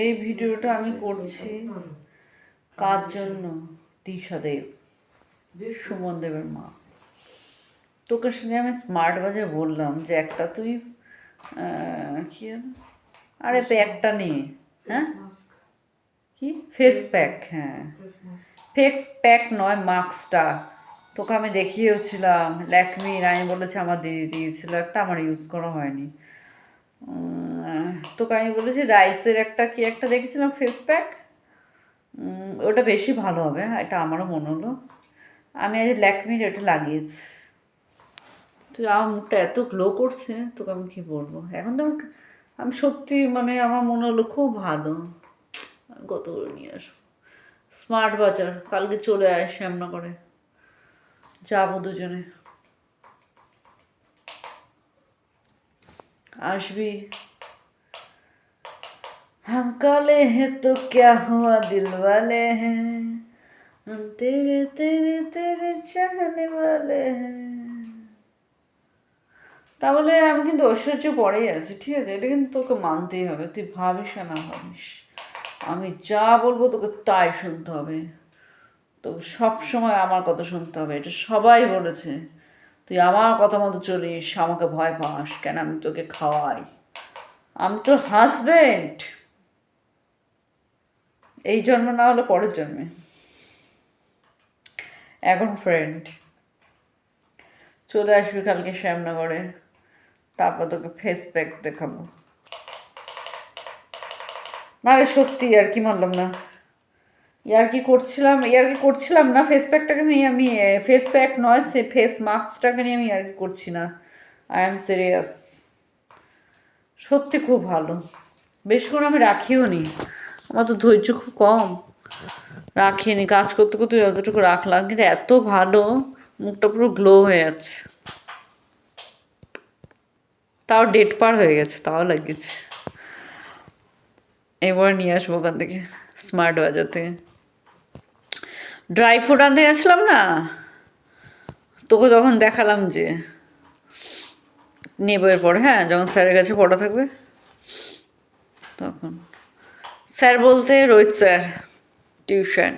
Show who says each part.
Speaker 1: এই ভিডিওটা আমি করছি কার জন্য? দিশা দেব, সুমন দেবের মা। তোকে শুনে আমি স্মার্ট বাজার বললাম যে একটা তুই কি আরে প্যাকটা নিয়ে, হ্যাঁ কি ফেস প্যাক, হ্যাঁ ফেস প্যাক নয় মাস্কটা তোকে আমি দেখিয়েছিলাম ল্যাকমির। আমি বলেছি আমার দিদি দিয়েছিল একটা, আমার ইউজ করা হয়নি। তোকে আমি বলেছি রাইসের একটা কি একটা দেখেছিলাম ফেস প্যাক, ওটা বেশি ভালো হবে, এটা আমারও মনে হলো। আমি আজ ল্যাকমির এটা লাগিয়েছি। তো আমার মুখটা এত গ্লো করছে, তোকে আমি কী বলবো। এখন তো আমি সত্যি মানে আমার মনে হলো খুব ভালো। কত করে নিয়ে আসবো স্মার্ট বাজার, কালকে চলে আয় শ্যামনগরে, যাবো দুজনে। আসবি? हम काले हैं तो क्या हुआ दिल वाले हैं, हम तेरे तेरे तेरे चाहने वाले हैं। তাহলে আমি কিন্তু ঐশ্বর্য পরেই আছি, ঠিক আছে? এটা কিন্তু তোকে মানতেই হবে, তুই ভাবিস আর না ভাবিস, আমি যা বলবো তোকে তাই শুনতে হবে। তো সব সময় আমার কথা শুনতে হবে, এটা সবাই বলেছে। তুই আমার কথা মতো চলিস, আমাকে ভয় পাস কেন? আমি তোকে খাওয়াই, আমি তোর হাজবেন্ড, এই জন্ম না হলে পরের জন্মে। এখন ফ্রেন্ড, চলে আসবি কালকে শ্যামনগরে, তারপর তোকে ফেস প্যাক দেখাবো। না রে সত্যি, আর কি মানলাম না, ইয়ার্কি করছিলাম না। ফেস প্যাকটাকে নিয়ে আমি, ফেস প্যাক নয়, সে ফেস মাস্কটাকে নিয়ে আমি ইয়ার্কি করছি না, আই এম সিরিয়াস। সত্যি খুব ভালো, বেশ করে আমি রাখিও নি, আমার তো ধৈর্য খুব কম, রাখিনি। কাজ করতে করতে যতটুকু রাখলাম, কিন্তু এত ভালো, মুখটা পুরো গ্লো হয়ে যাচ্ছে। তাও ডেট পার হয়ে গেছে, তাও লাগিয়েছে। এবার নিয়ে আসবো ওখান থেকে, স্মার্ট বাজার থেকে। ড্রাই ফ্রুট আনতে গেছিলাম না তোকে, যখন দেখালাম যে নেবো এরপর, হ্যাঁ যখন স্যারের কাছে পড়া থাকবে তখন। স্যার বলতে রোহিত স্যার, টিউশন।